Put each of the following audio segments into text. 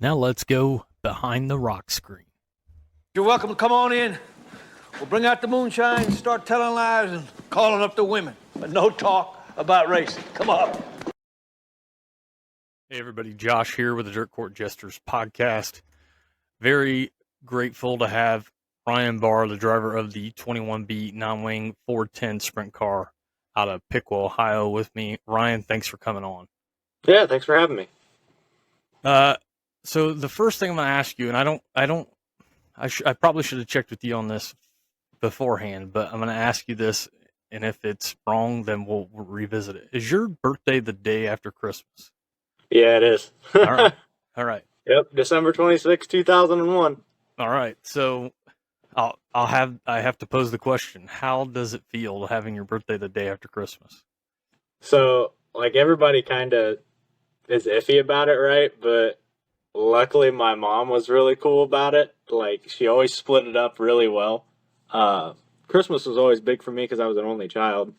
Now let's go behind the rock screen. You're welcome to come on in. We'll bring out the moonshine and start telling lies and calling up the women. But no talk about racing. Come on. Hey everybody, Josh here with the Dirt Court Jesters podcast. Very grateful to have Ryan Barr, the driver of the 21B non-wing 410 sprint car out of Piqua, Ohio, with me. Ryan, thanks for coming on. Yeah, thanks for having me. So the first thing I'm going to ask you, and I probably should have checked with you on this beforehand, but I'm going to ask you this, and if it's wrong, then we'll revisit it. Is your birthday the day after Christmas? Yeah, it is. All right. Yep, December 26, 2001. All right. So I have to pose the question: how does it feel having your birthday the day after Christmas? So, like, everybody kind of is iffy about it, right? But luckily, my mom was really cool about it. Like, she always split it up really well. Christmas was always big for me because I was an only child.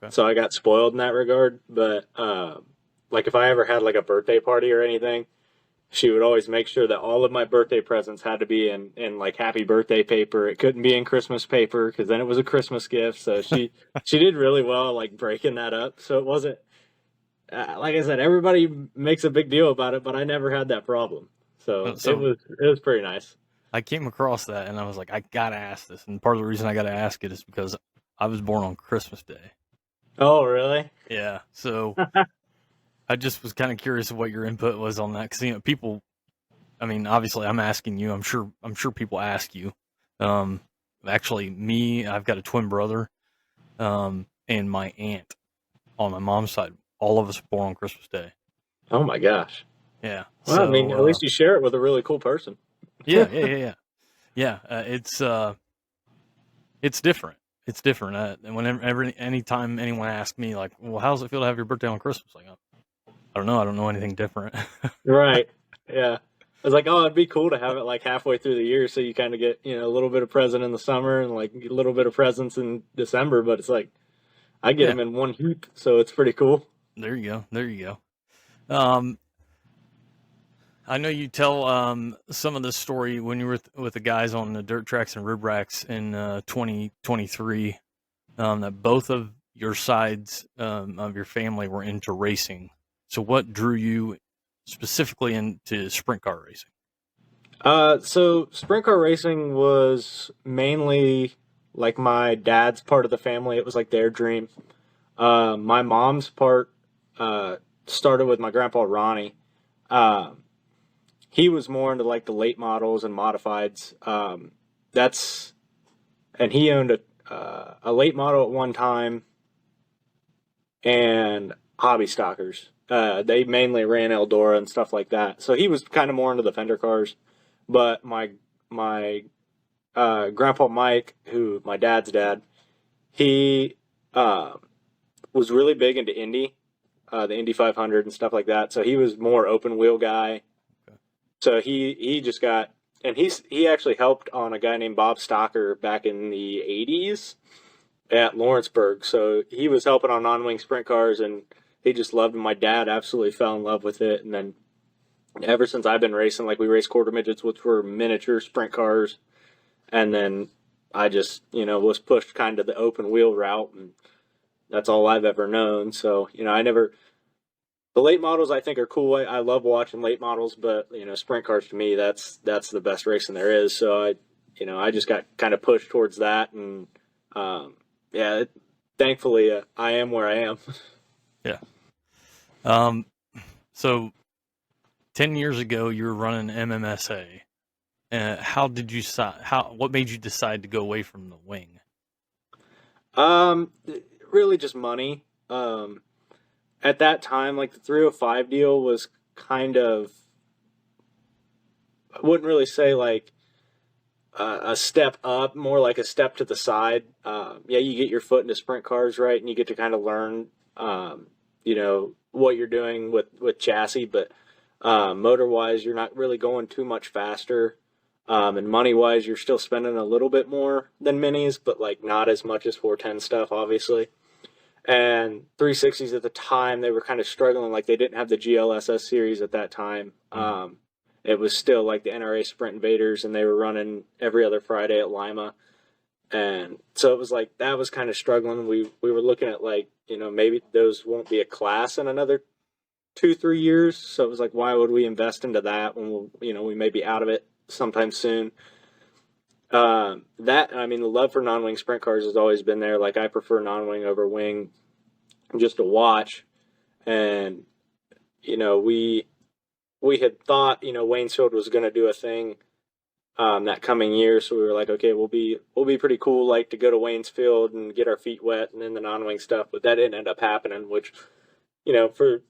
Okay. So I got spoiled in that regard. But, like, if I ever had, like, a birthday party or anything, she would always make sure that all of my birthday presents had to be in like happy birthday paper. It couldn't be in Christmas paper because then it was a Christmas gift. So she did really well, like, breaking that up. So it wasn't, like I said, everybody makes a big deal about it, but I never had that problem. So it was pretty nice. I came across that and I was like, I gotta ask this. And part of the reason I gotta ask it is because I was born on Christmas Day. Oh, really? Yeah. So I just was kind of curious of what your input was on that, because, you know, people, I mean, obviously I'm asking you, I'm sure people ask you. Actually, me, I've got a twin brother, and my aunt on my mom's side, all of us were born on Christmas Day. Oh my gosh. Yeah. Well, so, I mean, at least you share it with a really cool person. Yeah. It's different. It's different. And anytime anyone asks me, like, well, how does it feel to have your birthday on Christmas? Like, I don't know. I don't know anything different. Right. Yeah. I was like, oh, it'd be cool to have it like halfway through the year, so you kind of get, you know, a little bit of present in the summer and like a little bit of presents in December. But it's like, I get them in one heap, so it's pretty cool. There you go. I know you tell some of this story when you were with the guys on the dirt tracks and rib racks in 2023, that both of your sides of your family were into racing. So what drew you specifically into sprint car racing? So sprint car racing was mainly like my dad's part of the family. It was like their dream. My mom's part started with my grandpa Ronnie. He was more into like the late models and modifieds. And he owned a late model at one time and hobby stockers. They mainly ran Eldora and stuff like that. So he was kind of more into the fender cars. But my grandpa Mike, who my dad's dad, he was really big into Indy, the Indy 500 and stuff like that. So he was more open wheel guy. Okay. So he just got, and he actually helped on a guy named Bob Stocker back in the 80s at Lawrenceburg. So he was helping on non-wing sprint cars, and he just loved it. My dad absolutely fell in love with it. And then ever since I've been racing, like, we raced quarter midgets, which were miniature sprint cars. And then I just, you know, was pushed kind of the open wheel route, and that's all I've ever known. So, you know, the late models I think are cool. I love watching late models, but, you know, sprint cars to me, that's the best racing there is. So I just got kind of pushed towards that. And, thankfully I am where I am. Yeah. So 10 years ago, you were running MMSA. What made you decide to go away from the wing? Really just money. At that time, like, the 305 deal was kind of, I wouldn't really say like a step up, more like a step to the side. You get your foot into sprint cars, right? And you get to kind of learn, you know, what you're doing with chassis, but motor-wise, you're not really going too much faster. And money-wise, you're still spending a little bit more than minis, but like not as much as 410 stuff, obviously. And 360s at the time, they were kind of struggling. Like, they didn't have the GLSS series at that time. it was still like the NRA Sprint Invaders, and they were running every other Friday at Lima. And so it was like, that was kind of struggling. We were looking at like, maybe those won't be a class in another 2-3 years. So it was like, why would we invest into that when we may be out of it sometime soon? The love for non-wing sprint cars has always been there. Like, I prefer non-wing over wing just to watch. And, we had thought, Waynesfield was going to do a thing that coming year. So we were like, okay, we'll be pretty cool, like, to go to Waynesfield and get our feet wet and then the non-wing stuff. But that didn't end up happening, which, for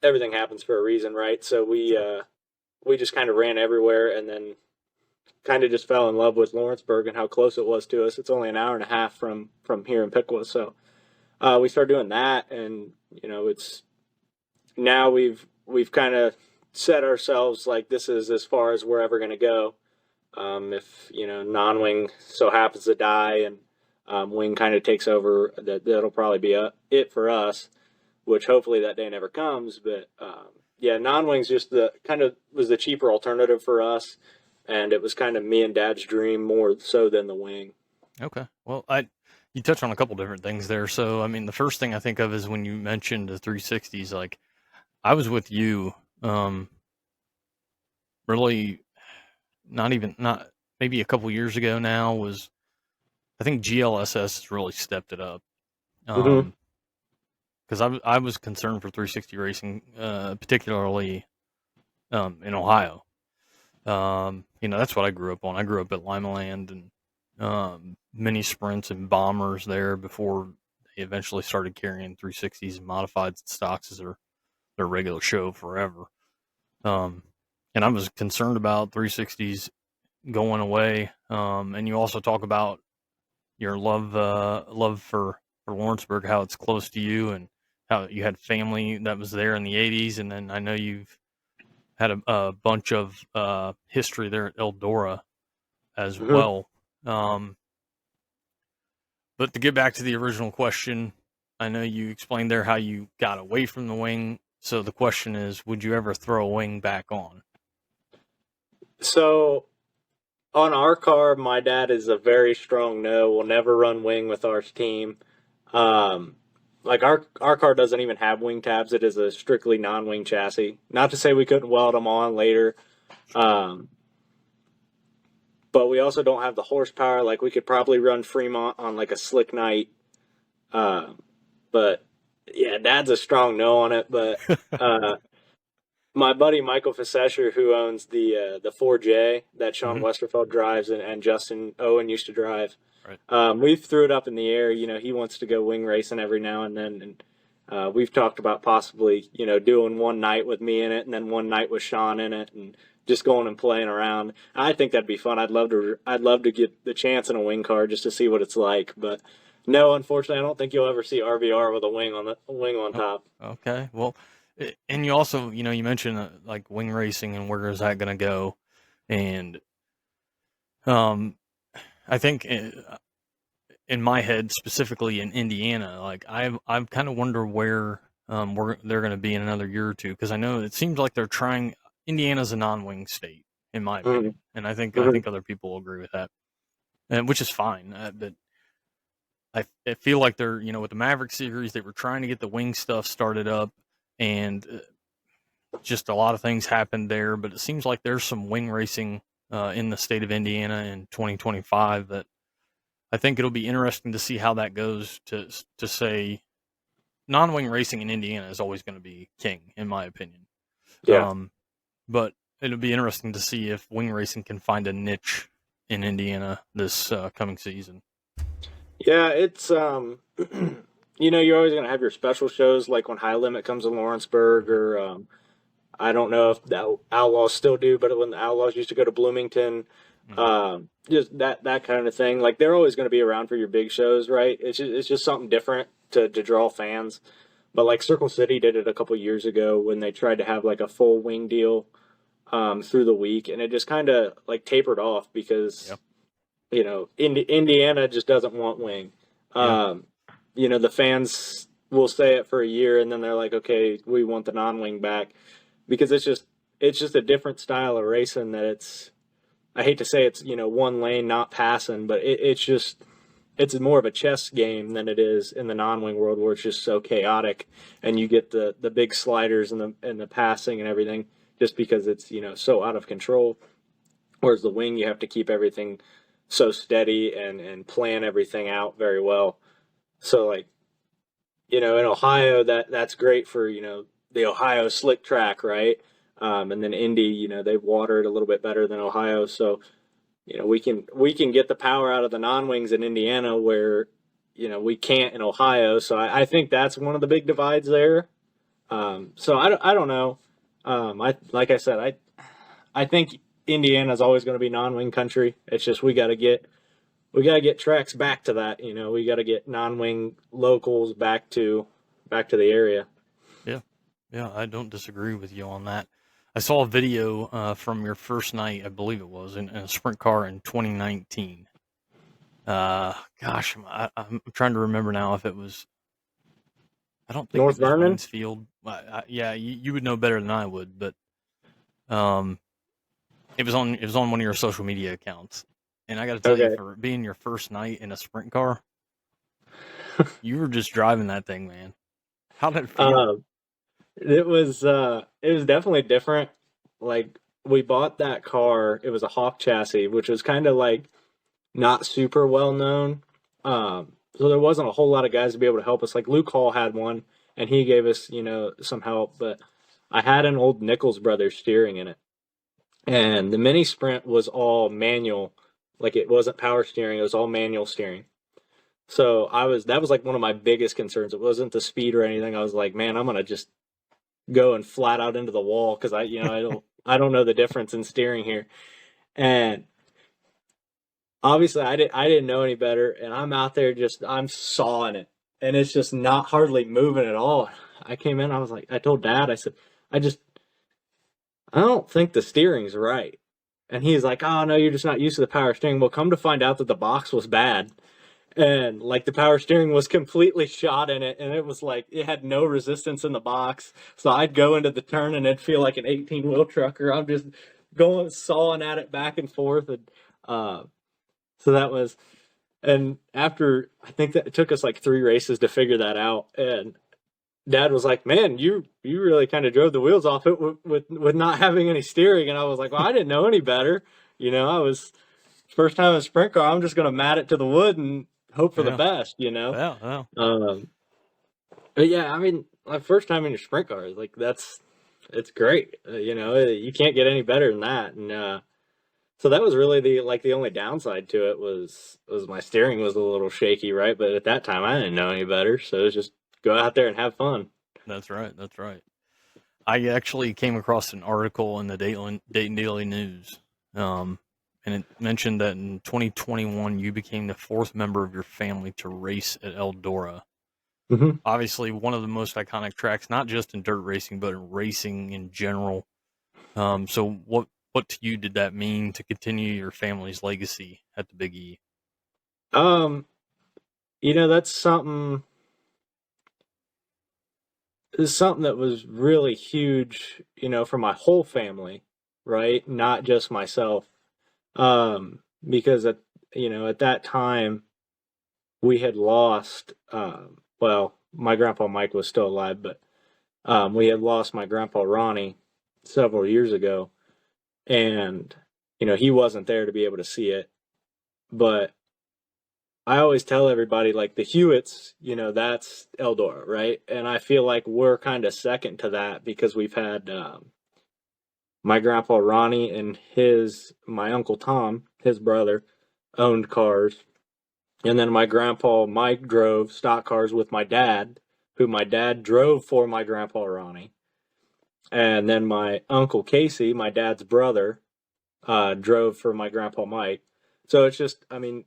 everything happens for a reason, right? So we just kind of ran everywhere, and then kind of just fell in love with Lawrenceburg and how close it was to us. It's only an hour and a half from here in Piqua. So we started doing that, and it's now we've kind of set ourselves like, this is as far as we're ever going to go. If non-wing so happens to die and wing kind of takes over, that'll probably be it for us, which hopefully that day never comes. But non-wing's just was the cheaper alternative for us, and it was kind of me and Dad's dream more so than the wing. Okay. Well, you touched on a couple different things there. So, I mean, the first thing I think of is when you mentioned the 360s, like, I was with you, really not maybe a couple years ago now, I think GLSS has really stepped it up. Because I was concerned for 360 racing, particularly in Ohio. That's what I grew up on. I grew up at Limaland and mini sprints and bombers there before they eventually started carrying 360s and modified stocks as their regular show forever. And I was concerned about 360s going away. And you also talk about your love for Lawrenceburg, how it's close to you, and how you had family that was there in the 80s. And then I know you've had a bunch of history there at Eldora as well. But to get back to the original question, I know you explained there how you got away from the wing. So the question is, would you ever throw a wing back on? So on our car, my dad is a very strong no. We'll never run wing with our team. Like our car doesn't even have wing tabs. It is a strictly non-wing chassis. Not to say we couldn't weld them on later. But we also don't have the horsepower. Like, we could probably run Fremont on like a slick night. But yeah, Dad's a strong no on it. But my buddy Michael Facesher, who owns the 4J that Sean Westerfeld drives and Justin Owen used to drive, right. We've threw it up in the air. He wants to go wing racing every now and then, and we've talked about possibly doing one night with me in it and then one night with Sean in it, and just going and playing around. I think that'd be fun. I'd love to get the chance in a wing car just to see what it's like. But no, unfortunately, I don't think you'll ever see RVR with a wing on top. Okay, well. And you also, you mentioned like wing racing and where is that going to go? And I think in my head, specifically in Indiana, like I've kind of wonder where they're going to be in another year or two, because I know it seems like they're trying. Indiana's a non-wing state, in my opinion, and I think other people will agree with that, and which is fine. But I feel like they're with the Maverick series, they were trying to get the wing stuff started up. And just a lot of things happened there, but it seems like there's some wing racing in the state of Indiana in 2025 that I think it'll be interesting to see how that goes. To say non-wing racing in Indiana is always going to be king, in my opinion. Yeah. But it'll be interesting to see if wing racing can find a niche in Indiana this coming season. Yeah, it's you're always going to have your special shows, like when High Limit comes to Lawrenceburg, or I don't know if the Outlaws still do, but when the Outlaws used to go to Bloomington, just that kind of thing. Like, they're always going to be around for your big shows, right? It's just something different to draw fans. But like Circle City did it a couple years ago when they tried to have like a full wing deal through the week, and it just kind of like tapered off because Indiana just doesn't want wing. The fans will say it for a year, and then they're like, okay, we want the non-wing back, because it's just, it's just a different style of racing that I hate to say it's, one lane, not passing, but it's more of a chess game than it is in the non-wing world where it's just so chaotic and you get the big sliders and the passing and everything just because it's, so out of control. Whereas the wing, you have to keep everything so steady and plan everything out very well. So like, in Ohio, that's great for, the Ohio slick track, right? And then Indy, they water it a little bit better than Ohio. So, we can get the power out of the non-wings in Indiana where, we can't in Ohio. So I think that's one of the big divides there. So I don't know. Like I said, I think Indiana is always going to be non-wing country. It's just we got to get tracks back to that. We got to get non-wing locals back to the area. Yeah, I don't disagree with you on that. I saw a video from your first night, I believe it was, in a sprint car in 2019. Gosh, I'm trying to remember now if it was. I don't think North it was Vernon? Winsfield. Yeah, you would know better than I would, but it was on one of your social media accounts, and I got to tell you, for being your first night in a sprint car, you were just driving that thing, man. How did it feel? It was definitely different. Like we bought that car, it was a Hawk chassis, which was kind of like not super well known. So there wasn't a whole lot of guys to be able to help us. Like Luke Hall had one and he gave us, some help, but I had an old Nichols Brothers steering in it. And the mini sprint was all manual. Like it wasn't power steering, it was all manual steering. So that was like one of my biggest concerns. It wasn't the speed or anything. I was like, man, I'm going to just go and flat out into the wall because I don't know the difference in steering here. And obviously I didn't know any better, and I'm out there I'm sawing it, and it's just not hardly moving at all. I came in, I told Dad, I said, I don't think the steering's right. And he's like, oh no, you're just not used to the power steering. Well, come to find out that the box was bad. And like the power steering was completely shot in it, and it was like it had no resistance in the box. So I'd go into the turn and it'd feel like an 18-wheel trucker. I'm just going sawing at it back and forth, and so that was. And after I think that it took us like 3 races to figure that out, and Dad was like, "Man, you really kind of drove the wheels off it with not having any steering." And I was like, "Well, I didn't know any better. I was first time in a sprint car. I'm just going to mat it to the wood and hope for the best, Yeah. But yeah, I mean, my first time in your sprint car, like it's great. You can't get any better than that. And so that was really the only downside to it was my steering was a little shaky, right? But at that time, I didn't know any better, so it was just go out there and have fun. That's right. I actually came across an article in the Dayton Daily News. And it mentioned that in 2021, you became the 4th member of your family to race at Eldora. Mm-hmm. Obviously, one of the most iconic tracks, not just in dirt racing, but in racing in general. So what to you did that mean to continue your family's legacy at the Big E? That's something. It's something that was really huge, for my whole family, right? Not just myself. Because at that time we had lost, my grandpa Mike was still alive, but, we had lost my grandpa Ronnie several years ago, and, he wasn't there to be able to see it, but I always tell everybody, like the Hewitts, that's Eldora, right? And I feel like we're kind of second to that because we've had, my grandpa Ronnie and my uncle Tom, his brother, owned cars. And then my grandpa Mike drove stock cars with my dad, who my dad drove for my grandpa Ronnie. And then my uncle Casey, my dad's brother, drove for my grandpa Mike. So it's just, I mean,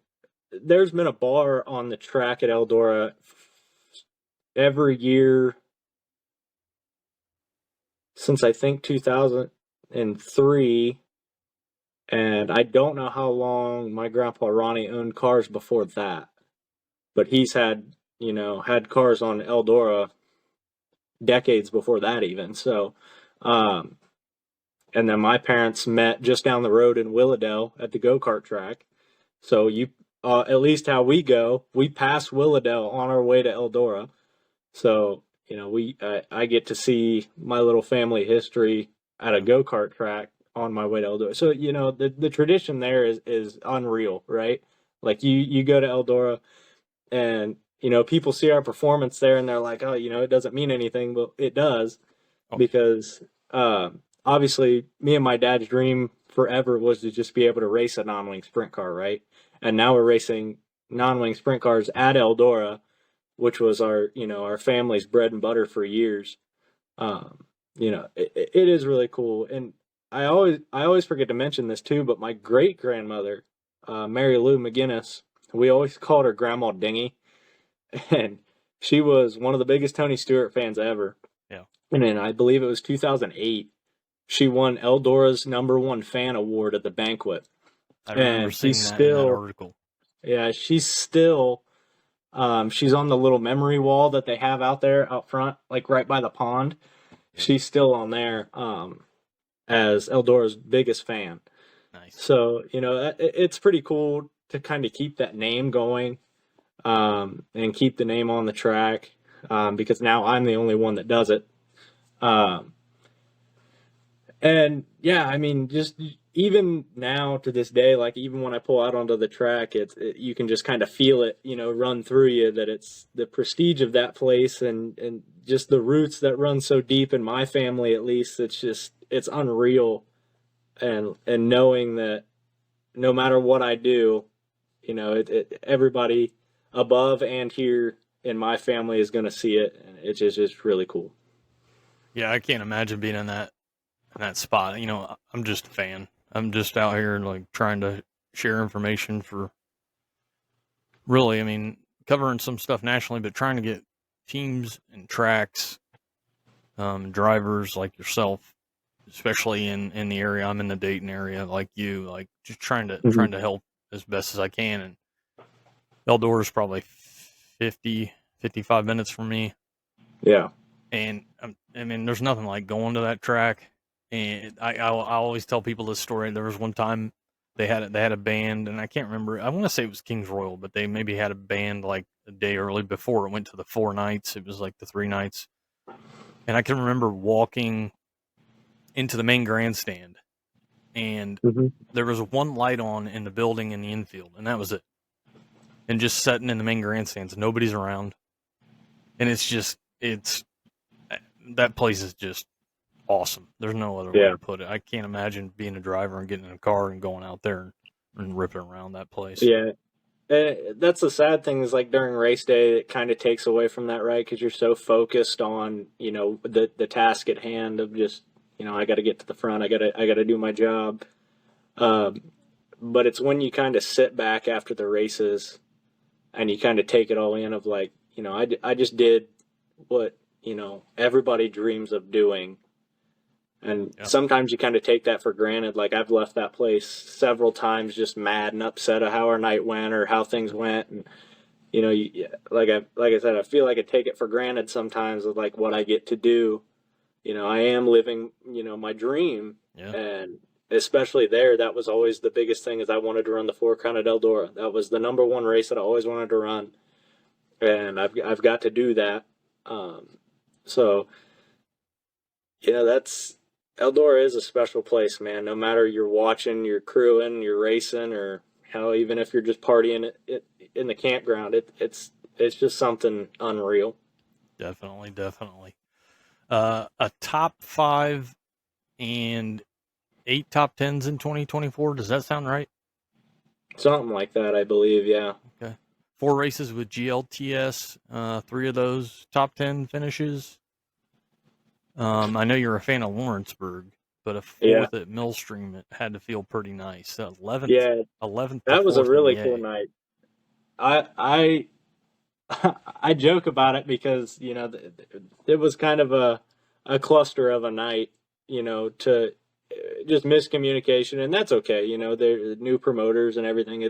there's been a bar on the track at Eldora every year since I think 2003, and I don't know how long my grandpa Ronnie owned cars before that, but he's had cars on Eldora decades before that even. So And then my parents met just down the road in Willowdale at the go-kart track. So at least how we go, we pass Willowdale on our way to Eldora. So, I get to see my little family history at a go-kart track on my way to Eldora. So, the tradition there is unreal, right? Like you go to Eldora and, people see our performance there and they're like, oh, it doesn't mean anything, but it does because, obviously me and my dad's dream forever was to just be able to race a non-wing sprint car, right? And now we're racing non-wing sprint cars at Eldora, which was our family's bread and butter for years. It is really cool. And I always forget to mention this too, but my great grandmother, Mary Lou McGinnis, we always called her Grandma Dingy, and she was one of the biggest Tony Stewart fans ever. Yeah. And then I believe it was 2008, she won Eldora's #1 fan award at the banquet. I remember seeing that in that article. Yeah, she's still. She's on the little memory wall that they have out there out front, like right by the pond. She's still on there as Eldora's biggest fan. Nice. So, it's pretty cool to kind of keep that name going and keep the name on the track because now I'm the only one that does it. And yeah, I mean, just even now to this day, like even when I pull out onto the track, you can just kind of feel it, run through you, that it's the prestige of that place and just the roots that run so deep in my family, at least. It's unreal. And knowing that no matter what I do, everybody above and here in my family is going to see it. And it's just really cool. Yeah, I can't imagine being in that spot. I'm just a fan. I'm just out here like trying to share information for really, covering some stuff nationally, but trying to get teams and tracks, drivers like yourself, especially in the area. I'm in the Dayton area, like you, like just trying to help as best as I can. And Eldora is probably 55 minutes from me. Yeah. And there's nothing like going to that track. And I always tell people this story. There was one time they had a band, and I can't remember. I want to say it was Kings Royal, but they maybe had a band like a day early before it went to the 4 nights. It was like the 3 nights. And I can remember walking into the main grandstand, and there was one light on in the building in the infield, and that was it. And just sitting in the main grandstands, nobody's around. And that place is just awesome. There's no other way to put it. I can't imagine being a driver and getting in a car and going out there and ripping around that place. Yeah. That's the sad thing is like during race day, it kind of takes away from that, right? Because you're so focused on, the task at hand of just, I got to get to the front. I got to do my job. But it's when you kind of sit back after the races and you kind of take it all in of like, I just did what, everybody dreams of doing. And sometimes you kind of take that for granted. Like I've left that place several times just mad and upset at how our night went or how things went. And, like I said, I feel like I take it for granted sometimes of like what I get to do. I am living, my dream. Yeah. And especially there, that was always the biggest thing is I wanted to run the 4 Crown at Eldora. That was the #1 race that I always wanted to run. And I've got to do that. So, Eldora is a special place, man. No matter you're watching, you're crewing, you're racing, or hell, even if you're just partying it in the campground, it's just something unreal. Definitely. A top 5 and 8 top 10s in 2024. Does that sound right? Something like that, I believe. Yeah. Okay. 4 races with GLTS. 3 of those top 10 finishes. I know you're a fan of Lawrenceburg, but a 4th at Millstream, it had to feel pretty nice. 11th. Yeah. 11th. That was a really cool night. I joke about it because, it was kind of a cluster of a night, to just miscommunication, and that's okay. They're new promoters and everything.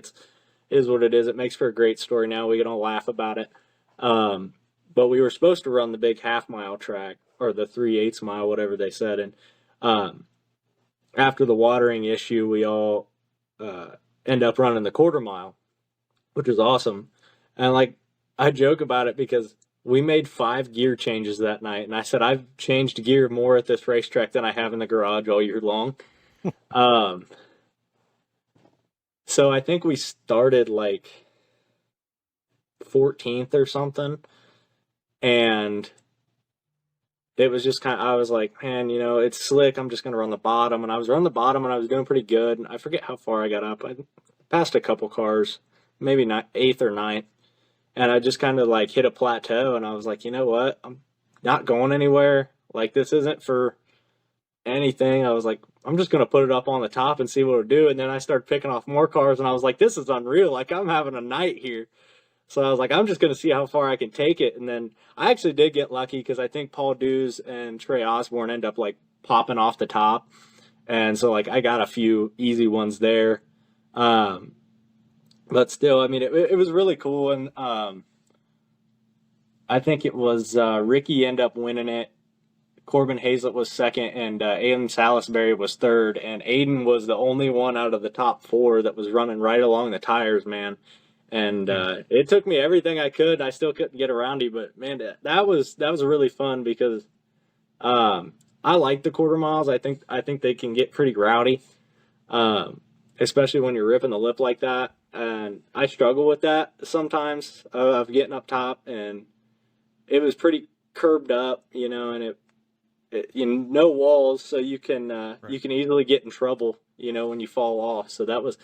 Is what it is. It makes for a great story now. We can all laugh about it. But we were supposed to run the big half-mile track or the 3/8 mile, whatever they said. And after the watering issue, we all end up running the quarter mile, which is awesome. And like, I joke about it because we made 5 gear changes that night. And I said, I've changed gear more at this racetrack than I have in the garage all year long. So I think we started like 14th or something. And it was just I was like, man, it's slick. I'm just going to run the bottom. And I was running the bottom and I was doing pretty good. And I forget how far I got up. I passed a couple cars, maybe 8th or 9th. And I just kind of like hit a plateau. And I was like, you know what? I'm not going anywhere. Like, this isn't for anything. I was like, I'm just going to put it up on the top and see what it'll do. And then I started picking off more cars. And I was like, this is unreal. Like, I'm having a night here. So I was like, I'm just going to see how far I can take it. And then I actually did get lucky because I think Paul Dews and Trey Osborne end up like popping off the top. And so like I got a few easy ones there. But still, I mean, it was really cool. And I think it was Ricky ended up winning it. Corbin Hazlett was second, and Aiden Salisbury was third. And Aiden was the only one out of the top 4 that was running right along the tires, man. And it took me everything I could. I still couldn't get around him, but man, that was really fun because I like the quarter miles. I think they can get pretty rowdy, especially when you're ripping the lip like that. And I struggle with that sometimes of getting up top, and it was pretty curbed up, and no walls, so you can you can easily get in trouble, when you fall off. So that was.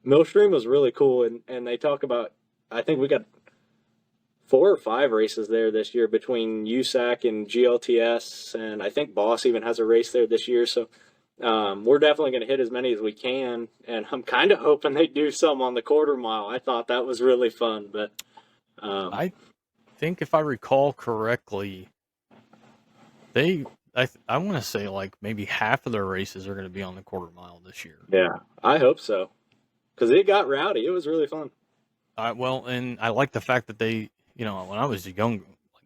Millstream was really cool, and they talk about, I think we got 4 or 5 races there this year between USAC and GLTS, and I think Boss even has a race there this year, so we're definitely going to hit as many as we can, and I'm kind of hoping they do some on the quarter mile. I thought that was really fun, but I think if I recall correctly, I want to say like maybe half of their races are going to be on the quarter mile this year. Yeah, I hope so. Because it got rowdy. It was really fun. Well, and I like the fact that they, when I was young, like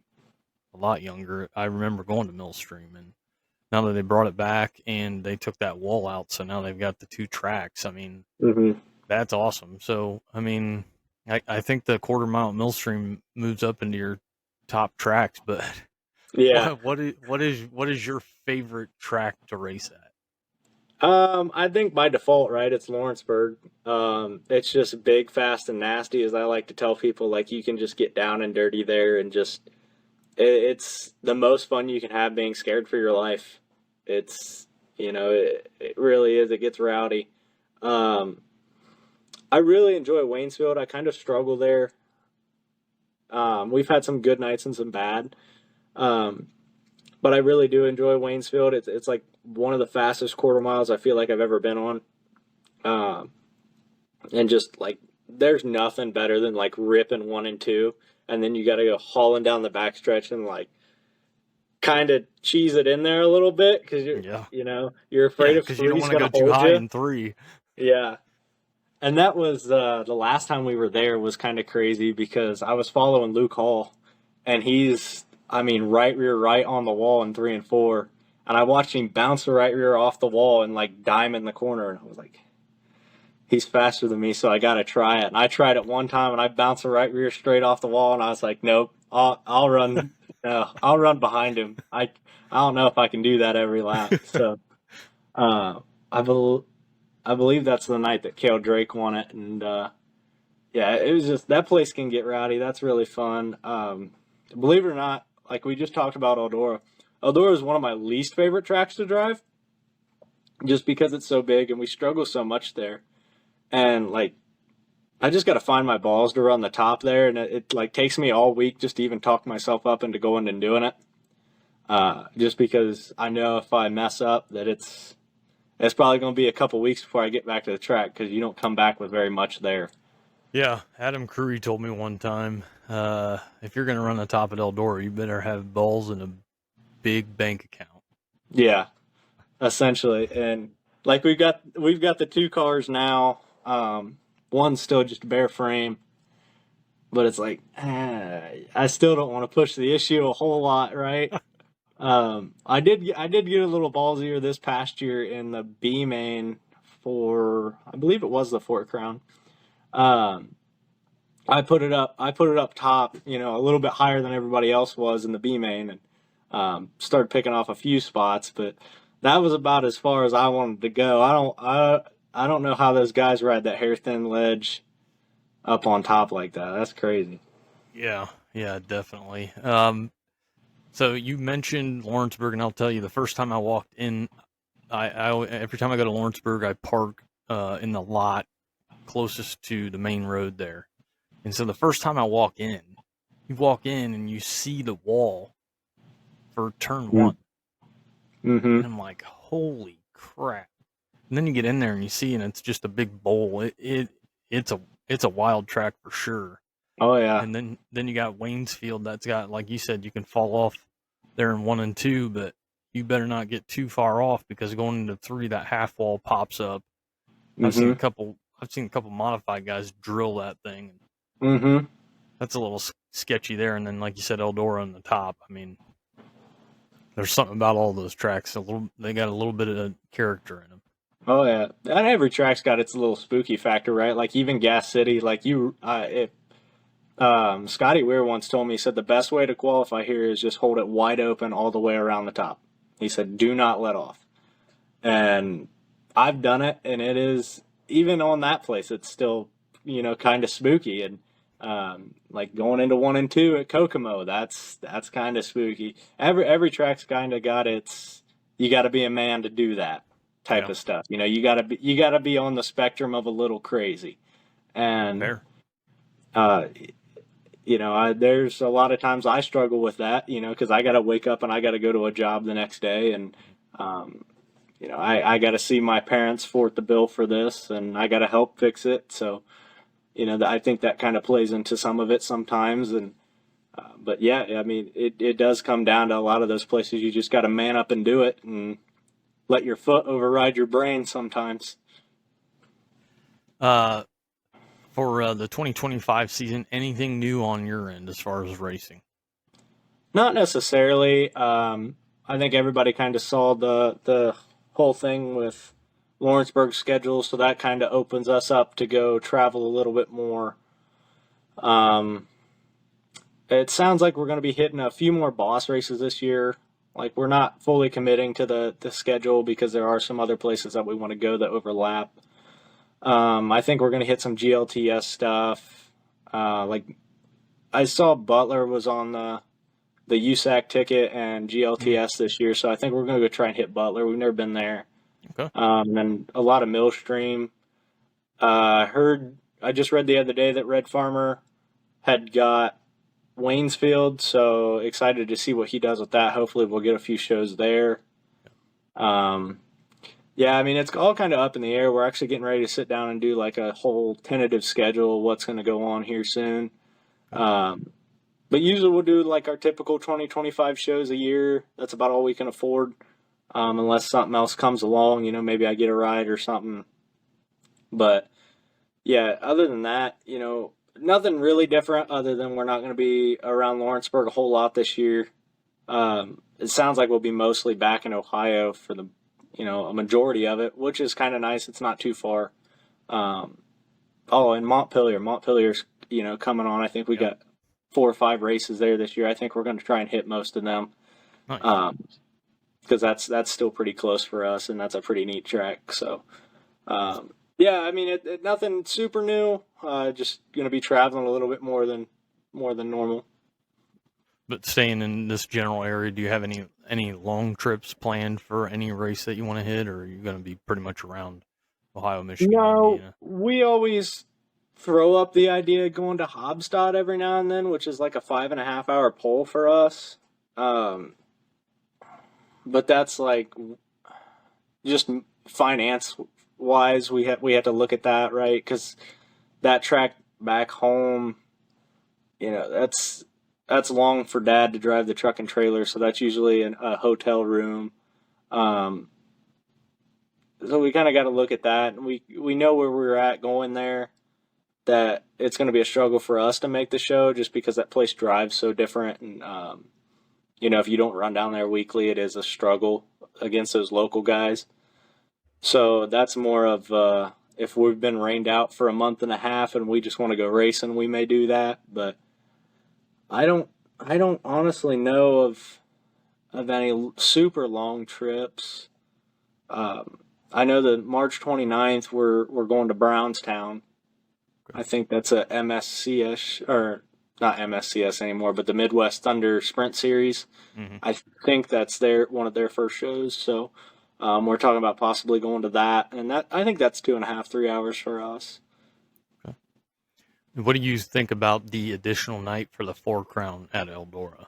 a lot younger, I remember going to Millstream. And now that they brought it back and they took that wall out, so now they've got the 2 tracks. I mean, That's awesome. So, I mean, I think the quarter mile at Millstream moves up into your top tracks. But yeah, what is your favorite track to race at? I think by default, right, it's Lawrenceburg. It's just big, fast, and nasty, as I like to tell people. Like, you can just get down and dirty there, and just it's the most fun you can have being scared for your life. It's, it really is. It gets rowdy. I really enjoy Waynesfield. I kind of struggle there. We've had some good nights and some bad. But I really do enjoy Waynesfield. It's like one of the fastest quarter miles I feel like I've ever been on. And just like, there's nothing better than like ripping 1 and 2. And then you got to go hauling down the backstretch and like kind of cheese it in there a little bit. Cause you're afraid of 'cause you don't want to go hold too high you. in 3. Yeah. And that was, the last time we were there was kind of crazy because I was following Luke Hall, and he's, right rear right on the wall in 3 and 4. And I watched him bounce the right rear off the wall and like dime in the corner. And I was like, he's faster than me, so I got to try it. And I tried it one time and I bounced the right rear straight off the wall. And I was like, nope, I'll run. I'll run behind him. I don't know if I can do that every lap. So I believe that's the night that Cale Drake won it. And it was just, that place can get rowdy. That's really fun. Believe it or not, like we just talked about Eldora. Eldora is one of my least favorite tracks to drive just because it's so big and we struggle so much there. And like, I just got to find my balls to run the top there. And it like takes me all week just to even talk myself up into going and doing it. Just because I know if I mess up that it's probably going to be a couple weeks before I get back to the track because you don't come back with very much there. Yeah, Adam Crewy told me one time, if you're going to run the top of Eldora, you better have balls and a big bank account. Yeah, essentially. And like we've got the 2 cars now. One's still just bare frame, but it's like I still don't want to push the issue a whole lot, right? I did get a little ballsier this past year in the B main for, I believe it was the Fort Crown. I put it up top, a little bit higher than everybody else was in the B main, and started picking off a few spots, but that was about as far as I wanted to go. I don't know how those guys ride that hair thin ledge up on top like that. That's crazy. Yeah, definitely. So you mentioned Lawrenceburg, and I'll tell you, the first time I walked in, I every time I go to Lawrenceburg, I park in the lot closest to the main road there. And so the first time I walk in, you walk in and you see the wall for turn one. Mm-hmm. And I'm like, holy crap. And then you get in there and you see, and it's just a big bowl. It's a wild track for sure. Oh yeah. And then you got Waynesfield that's got, like you said, you can fall off there in 1 and 2, but you better not get too far off, because going into 3, that half wall pops up. Mm-hmm. I've seen a couple modified guys drill that thing. Mm-hmm. That's a little sketchy there. And then, like you said, Eldora on the top. I mean, there's something about all those tracks. They got a little bit of character in them. Oh yeah, and every track's got its little spooky factor, right? Like even Gas City, like Scotty Weir once told me, he said the best way to qualify here is just hold it wide open all the way around the top. He said, do not let off. And I've done it, and it is, even on that place, it's still, kind of spooky. And like going into 1 and 2 at Kokomo, that's kind of spooky. Every track's kind of got its, you got to be a man to do that type of stuff. You gotta be on the spectrum of a little crazy. And Fair. There's a lot of times I struggle with that, because I got to wake up and I got to go to a job the next day, and I got to see my parents foot the bill for this, and I got to help fix it. So I think that kind of plays into some of it sometimes. And but yeah, I mean, it does come down to a lot of those places you just got to man up and do it, and let your foot override your brain sometimes. For the 2025 season, anything new on your end as far as racing? Not necessarily. I think everybody kind of saw the whole thing with Lawrenceburg's schedule, so that kind of opens us up to go travel a little bit more. It sounds like we're going to be hitting a few more boss races this year. Like, we're not fully committing to the schedule because there are some other places that we want to go that overlap. I think we're going to hit some GLTS stuff. Like, I saw Butler was on the USAC ticket and GLTS this year, so I think we're going to go try and hit Butler. We've never been there. Okay. And then a lot of Millstream. I just read the other day that Red Farmer had got Waynesfield, so excited to see what he does with that. Hopefully we'll get a few shows there. Yeah, I mean, it's all kind of up in the air. We're actually getting ready to sit down and do like a whole tentative schedule, what's going to go on here soon. But usually we'll do like our typical 20-25 shows a year. That's about all we can afford, unless something else comes along, maybe I get a ride or something. But yeah, other than that, nothing really different other than we're not going to be around Lawrenceburg a whole lot this year. It sounds like we'll be mostly back in Ohio for the, a majority of it, which is kind of nice. It's not too far. And Montpelier's, coming on. I think we got 4 or 5 races there this year. I think we're going to try and hit most of them. Nice. Because that's still pretty close for us, and that's a pretty neat track. So, yeah, I mean, nothing super new. Just going to be traveling a little bit more than normal. But staying in this general area, do you have any long trips planned for any race that you want to hit, or are you going to be pretty much around Ohio, Michigan, No, Indiana? we always throw up the idea of going to Hobstadt every now and then, which is like a 5.5-hour pull for us. But that's like just finance-wise, we have to look at that, right? Because that track back home, that's long for Dad to drive the truck and trailer, so that's usually a hotel room. So we kind of got to look at that. And we know where we're at going there, that it's going to be a struggle for us to make the show just because that place drives so different. And if you don't run down there weekly, it is a struggle against those local guys. So that's more of if we've been rained out for a month and a half and we just want to go racing, we may do that. But I don't honestly know of any super long trips. I know that March 29th we're going to Brownstown. Okay. I think that's a MSCS, or not MSCS anymore, but the Midwest Thunder Sprint Series. Mm-hmm. I think that's one of their first shows. So we're talking about possibly going to that, and I think that's 2.5, 3 hours for us. Okay. What do you think about the additional night for the 4 Crown at Eldora?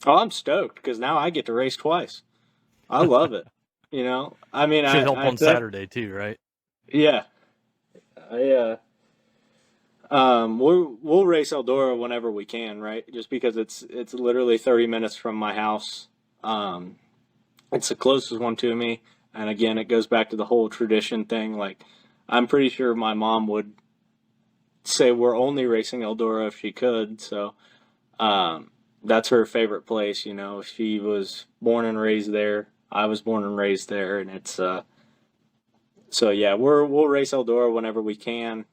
Oh, I'm stoked because now I get to race twice. I love it. I mean, should help on Saturday too, right? Yeah. We'll race Eldora whenever we can, right? Just because it's literally 30 minutes from my house. It's the closest one to me, and again, it goes back to the whole tradition thing. Like, I'm pretty sure my mom would say we're only racing Eldora if she could. So, that's her favorite place. She was born and raised there. I was born and raised there, and it's so yeah, we'll race Eldora whenever we can.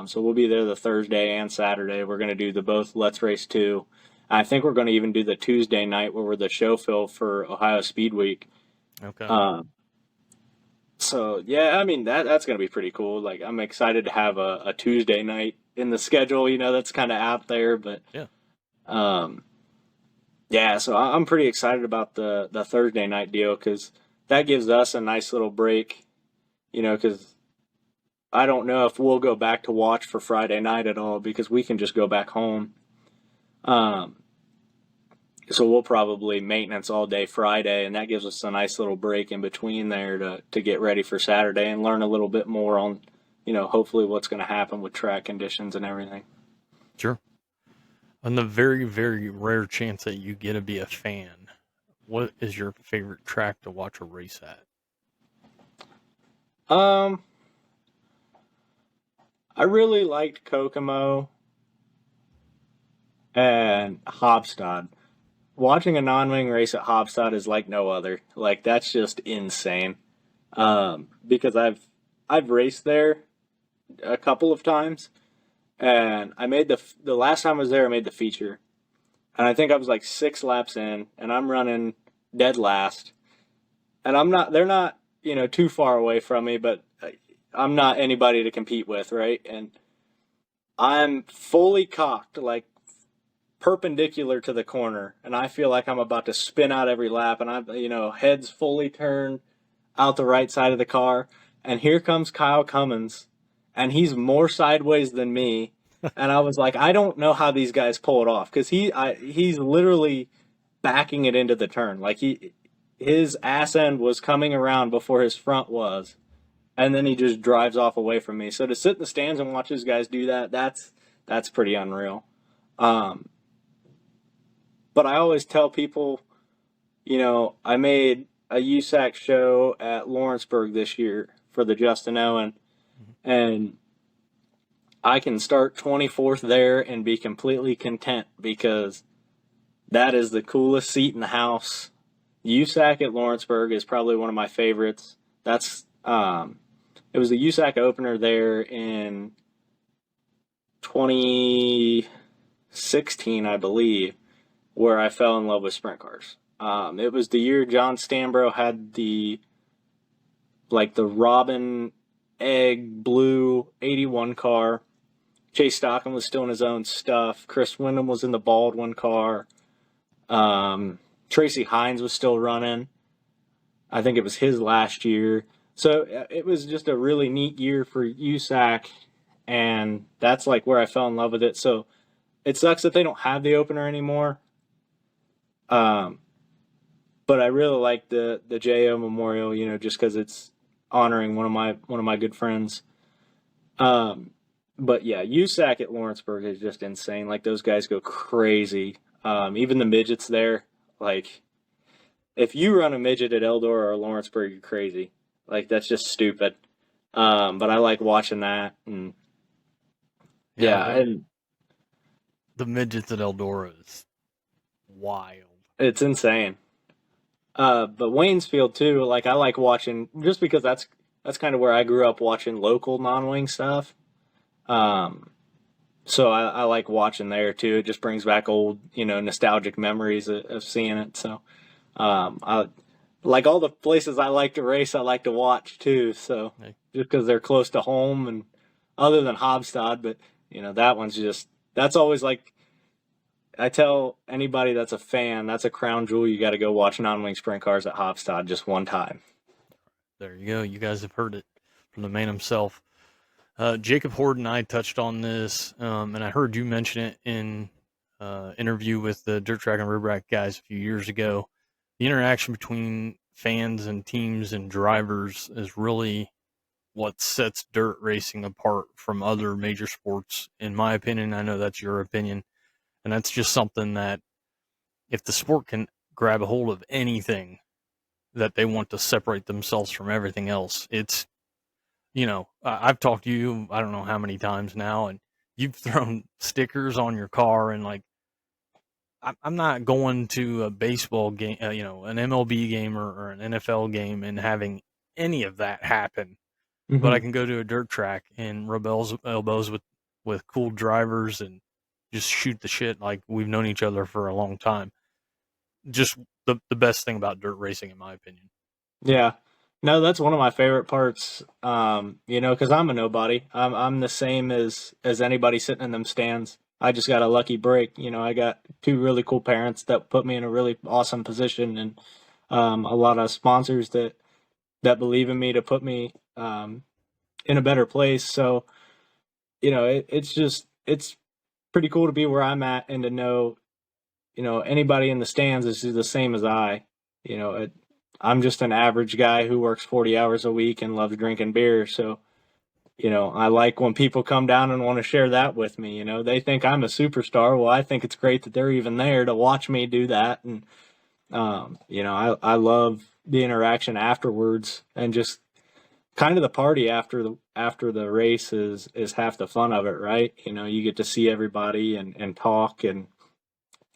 So we'll be there the Thursday and Saturday. We're going to do the both Let's Race 2. I think we're going to even do the Tuesday night where we're the show fill for Ohio Speed Week. Okay. So yeah, I mean that's going to be pretty cool. Like, I'm excited to have a Tuesday night in the schedule. That's kind of out there, but yeah. Yeah, so I'm pretty excited about the Thursday night deal because that gives us a nice little break, because I don't know if we'll go back to watch for Friday night at all because we can just go back home. So we'll probably maintenance all day Friday, and that gives us a nice little break in between there to get ready for Saturday and learn a little bit more on, hopefully what's going to happen with track conditions and everything. Sure. On the very, very rare chance that you get to be a fan, what is your favorite track to watch a race at? I really liked Kokomo and Hobstad. Watching a non-wing race at Hobstad is like no other. Like, that's just insane. Because I've raced there a couple of times. And I made the last time I was there, I made the feature. And I think I was like 6 laps in, and I'm running dead last. And they're not, too far away from me, but I'm not anybody to compete with, right? And I'm fully cocked, like perpendicular to the corner. And I feel like I'm about to spin out every lap, and I'm, head's fully turned out the right side of the car. And here comes Kyle Cummins. And he's more sideways than me. And I was like, I don't know how these guys pull it off. Because he's literally backing it into the turn. Like, his ass end was coming around before his front was. And then he just drives off away from me. So to sit in the stands and watch these guys do that, that's pretty unreal. But I always tell people, I made a USAC show at Lawrenceburg this year for the Justin Owen. And I can start 24th there and be completely content because that is the coolest seat in the house. USAC at Lawrenceburg is probably one of my favorites. That's it was the USAC opener there in 2016, I believe, where I fell in love with sprint cars. It was the year John Stambro had the Robin Egg blue 81 car. Chase Stockham was still in his own stuff. Chris Wyndham was in the Baldwin car. Tracy Hines was still running. I think it was his last year. So it was just a really neat year for USAC, and that's like where I fell in love with it. So it sucks that they don't have the opener anymore. But I really like the JO Memorial, just because it's honoring one of my good friends. But yeah, USAC at Lawrenceburg is just insane. Like, those guys go crazy. Even the midgets there, like, if you run a midget at Eldora or Lawrenceburg, you're crazy. Like, that's just stupid. But I like watching that. And yeah, and the midgets at Eldora is wild. It's insane. But Waynesfield too, like I like watching just because that's kind of where I grew up watching local non-wing stuff. So I like watching there too. It just brings back old, nostalgic memories of seeing it. So, I like all the places I like to race, I like to watch too. So just because they're close to home and other than Hobstad, but that one's that's always like, I tell anybody that's a fan, that's a crown jewel. You got to go watch non-wing sprint cars at Hobstad just one time. There you go. You guys have heard it from the man himself. Jacob Horde and I touched on this, and I heard you mention it in interview with the Dirt Track and Rib Rack guys a few years ago. The interaction between fans and teams and drivers is really what sets dirt racing apart from other major sports, in my opinion. I know that's your opinion, and that's just something that if the sport can grab a hold of anything that they want to separate themselves from everything else, it's, I've talked to you, I don't know how many times now, and you've thrown stickers on your car, and like, I'm not going to a baseball game, an MLB game or an NFL game and having any of that happen. Mm-hmm. But I can go to a dirt track and rub elbows with cool drivers and just shoot the shit like we've known each other for a long time. Just the best thing about dirt racing, in my opinion. Yeah. No, that's one of my favorite parts, because I'm a nobody. I'm the same as anybody sitting in them stands. I just got a lucky break. I got two really cool parents that put me in a really awesome position, and a lot of sponsors that believe in me to put me in a better place. So, it's pretty cool to be where I'm at and to know, anybody in the stands is the same as I. I'm just an average guy who works 40 hours a week and loves drinking beer. So, I like when people come down and want to share that with me. They think I'm a superstar. Well, I think it's great that they're even there to watch me do that. And, I love the interaction afterwards, and just kind of the party after the race is half the fun of it, right? You get to see everybody and talk and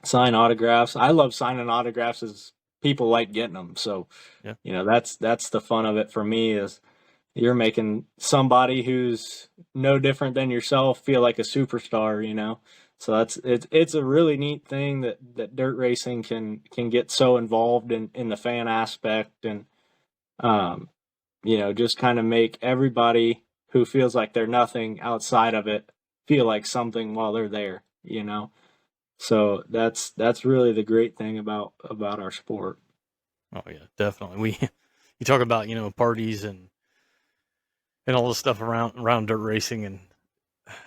sign autographs. I love signing autographs as people like getting them. So, yeah. That's the fun of it for me, is you're making somebody who's no different than yourself feel like a superstar, So it's a really neat thing that dirt racing can get so involved in the fan aspect, and just kind of make everybody who feels like they're nothing outside of it feel like something while they're there, So that's really the great thing about our sport. Oh yeah, definitely. You talk about, parties and all the stuff around dirt racing, and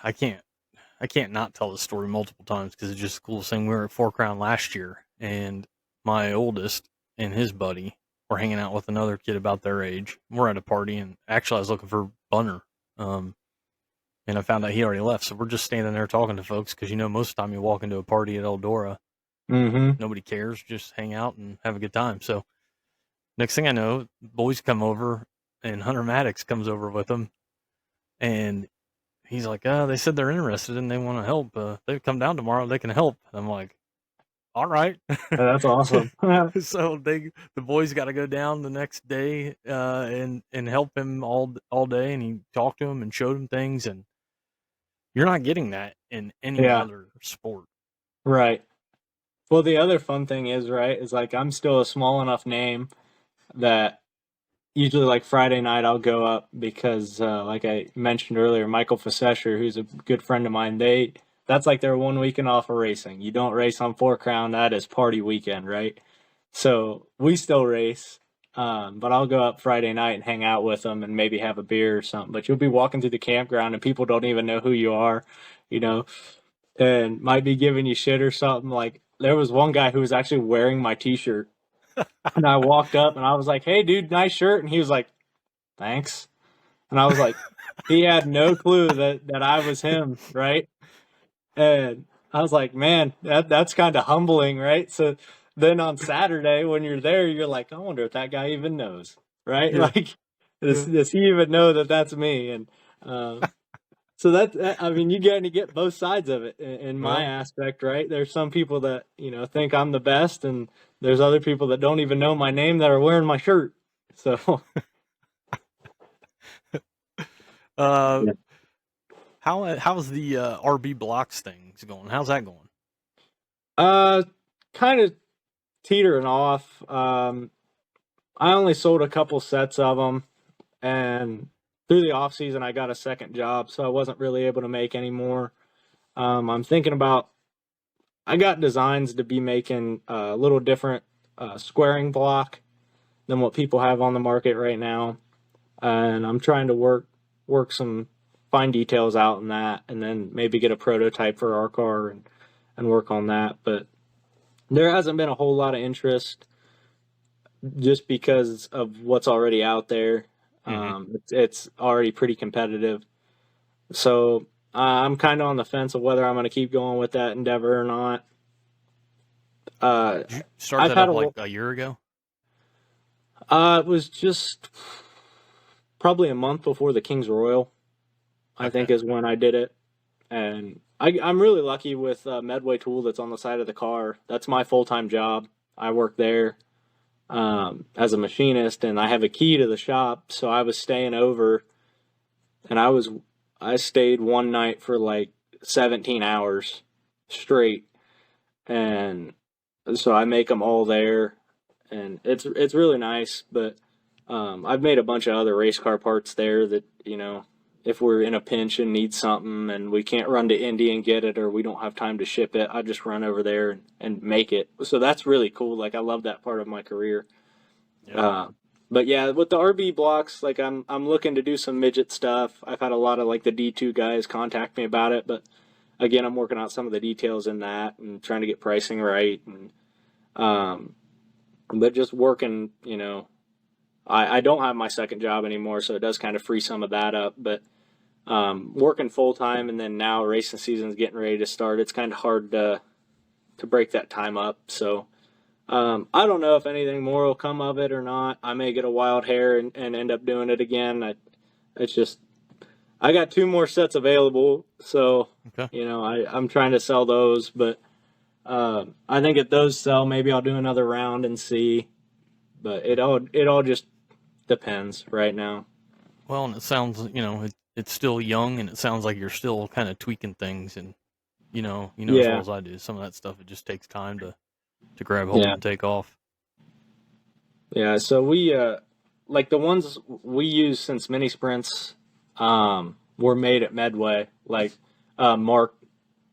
I can't not tell the story multiple times because it's just the coolest thing. We were at Four Crown last year, and my oldest and his buddy were hanging out with another kid about their age. We're at a party, and actually I was looking for Bunner, and I found out he already left. So we're just standing there talking to folks because, most of the time you walk into a party at Eldora, nobody cares, just hang out and have a good time. So next thing I know, boys come over, and Hunter Maddox comes over with them, and he's like, they said they're interested and they want to help. They come down tomorrow, they can help. And I'm like, all right. That's awesome. So the boys got to go down the next day and help him all day, and he talked to him and showed him things, and you're not getting that in any other sport. Right. Well, the other fun thing is like I'm still a small enough name that usually like Friday night I'll go up because like I mentioned earlier, Michael Facesher, who's a good friend of mine, that's like their 1 weekend off of racing. You don't race on Four Crown, that is party weekend, right? So we still race, but I'll go up Friday night and hang out with them and maybe have a beer or something. But you'll be walking through the campground and people don't even know who you are, and might be giving you shit or something. Like there was one guy who was actually wearing my t-shirt. And I walked up and I was like, "Hey, dude, nice shirt." And he was like, "Thanks." And I was like, he had no clue that I was him, right? And I was like, man, that's kind of humbling, right? So then on Saturday when you're there, you're like, I wonder if that guy even knows, right? Yeah. Like, does he even know that that's me? And So I mean, you got to get both sides of it in my aspect, right? There's some people that, think I'm the best, and there's other people that don't even know my name that are wearing my shirt. So, Yeah. How's the RB blocks things going? How's that going? kind of teetering off. I only sold a couple sets of them, and through the off season, I got a second job, so I wasn't really able to make any more. I'm thinking about, I got designs to be making a little different squaring block than what people have on the market right now, and I'm trying to work some fine details out in that, and then maybe get a prototype for our car and work on that. But there hasn't been a whole lot of interest just because of what's already out there. It's already pretty competitive. So I'm kind of on the fence of whether I'm going to keep going with that endeavor or not. Did you start that up like a year ago? It was just probably a month before the King's Royal, I think is when I did it. And I'm really lucky with Medway Tool that's on the side of the car. That's my full-time job. I work there as a machinist, and I have a key to the shop, so I was staying over, and I stayed one night for like 17 hours straight, and so I make them all there, and it's really nice. But I've made a bunch of other race car parts there that, if we're in a pinch and need something and we can't run to Indy and get it, or we don't have time to ship it, I just run over there and make it. So that's really cool. Like, I love that part of my career. Yeah. But yeah, with the RB blocks, like I'm looking to do some midget stuff. I've had a lot of like the D2 guys contact me about it, but again, I'm working out some of the details in that and trying to get pricing right. And but just working, I don't have my second job anymore, so it does kind of free some of that up. But working full time, and then now racing season's getting ready to start, it's kind of hard to break that time up. So I don't know if anything more will come of it or not. I may get a wild hair and end up doing it again. I got 2 more sets available, so I'm trying to sell those. But I think if those sell, maybe I'll do another round and see. But it all just depends right now. Well, and it sounds, it's still young, and it sounds like you're still kind of tweaking things, and as well as I do, some of that stuff, it just takes time to grab hold and take off. Yeah, so we like the ones we use since mini sprints were made at Medway, like Mark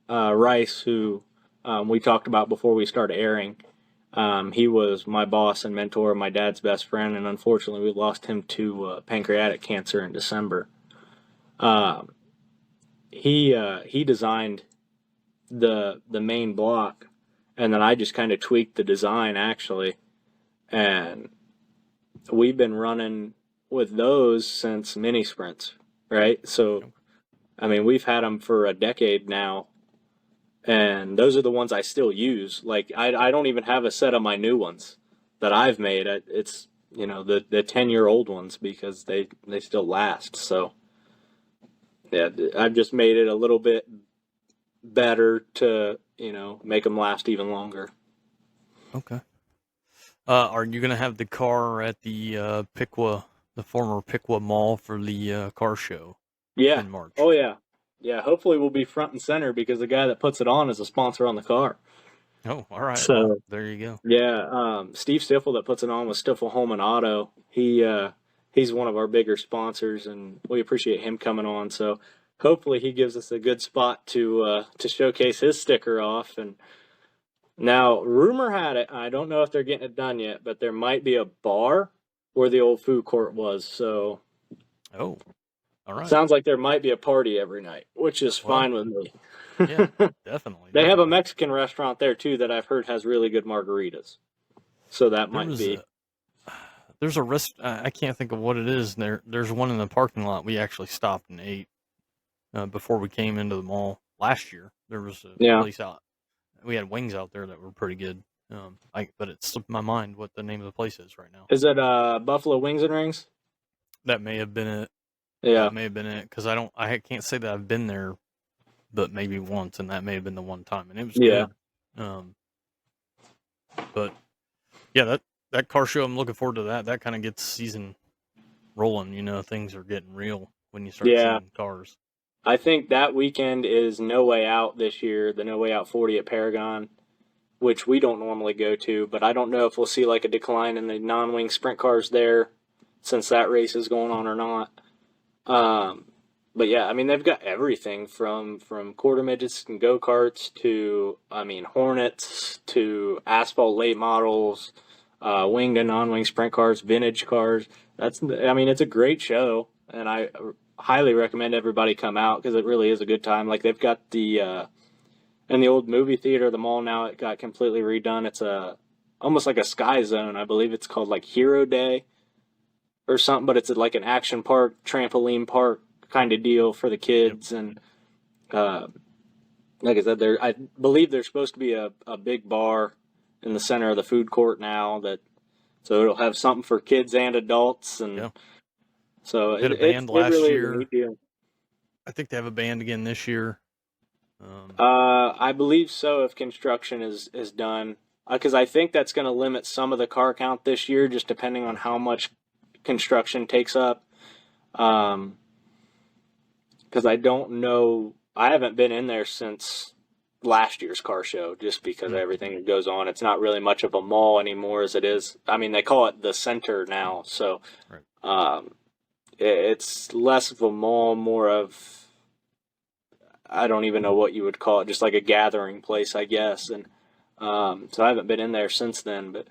Rice, who we talked about before we started airing. He was my boss and mentor, my dad's best friend, and unfortunately we lost him to pancreatic cancer in December. He designed the main block, and then I just kind of tweaked the design, actually. And we've been running with those since mini sprints, right? So, I mean, we've had them for a decade now. And those are the ones I still use. Like, I don't even have a set of my new ones that I've made. It's, the 10-year-old ones, because they still last. So, yeah, I've just made it a little bit better to, make them last even longer. Okay. Are you going to have the car at the the former Piqua Mall for the car show in March? Oh, yeah. Yeah, hopefully we'll be front and center, because the guy that puts it on is a sponsor on the car. Oh, all right. So well, there you go. Yeah, Steve Stiffel that puts it on with Stiffel Home and Auto. He's one of our bigger sponsors, and we appreciate him coming on. So hopefully he gives us a good spot to showcase his sticker off. And now, rumor had it, I don't know if they're getting it done yet, but there might be a bar where the old food court was. So, oh. All right. Sounds like there might be a party every night, which is fine with me. Yeah, definitely. They have a Mexican restaurant there, too, that I've heard has really good margaritas. So that might be. There's a I can't think of what it is. There's one in the parking lot. We actually stopped and ate before we came into the mall last year. There was a place out. We had wings out there that were pretty good. But it slipped my mind what the name of the place is right now. Is it Buffalo Wings and Rings? That may have been it. Yeah. That may have been it, because I can't say that I've been there, but maybe once, and that may have been the one time, and it was Yeah. good. But yeah, that car show, I'm looking forward to that. That kind of gets the season rolling. Things are getting real when you start Yeah. seeing cars. I think that weekend is No Way Out this year, the No Way Out 40 at Paragon, which we don't normally go to, but I don't know if we'll see like a decline in the non-wing sprint cars there since that race is going on or not. But yeah, I mean, they've got everything from quarter midgets and go-karts to, Hornets to asphalt late models, winged and non-wing sprint cars, vintage cars. It's a great show, and I highly recommend everybody come out because it really is a good time. Like, they've got in the old movie theater, the mall now, it got completely redone. It's almost like a Sky Zone. I believe it's called like Hero Day or something, but it's like an action park, trampoline park kind of deal for the kids. Yep. And like I said, I believe there's supposed to be a big bar in the center of the food court now, so it'll have something for kids and adults. And yeah. So had a band last really year. Is a neat deal. I think they have a band again this year. I believe so, if construction is done, because I think that's going to limit some of the car count this year, just depending on how much construction takes up. Because I don't know, I haven't been in there since last year's car show, just because of everything that goes on. It's not really much of a mall anymore as it is. I mean, they call it the center now, so right. It's less of a mall, more of, I don't even know what you would call it, just like a gathering place, I guess. And so I haven't been in there since then. But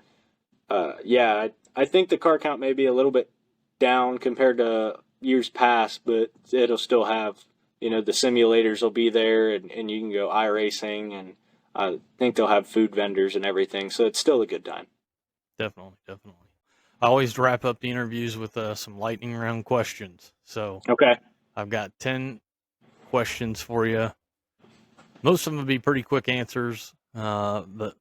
yeah, I think the car count may be a little bit down compared to years past, but it'll still have, the simulators will be there, and you can go iRacing, and I think they'll have food vendors and everything. So it's still a good time. Definitely. I always wrap up the interviews with some lightning round questions. So okay, I've got 10 questions for you. Most of them will be pretty quick answers, but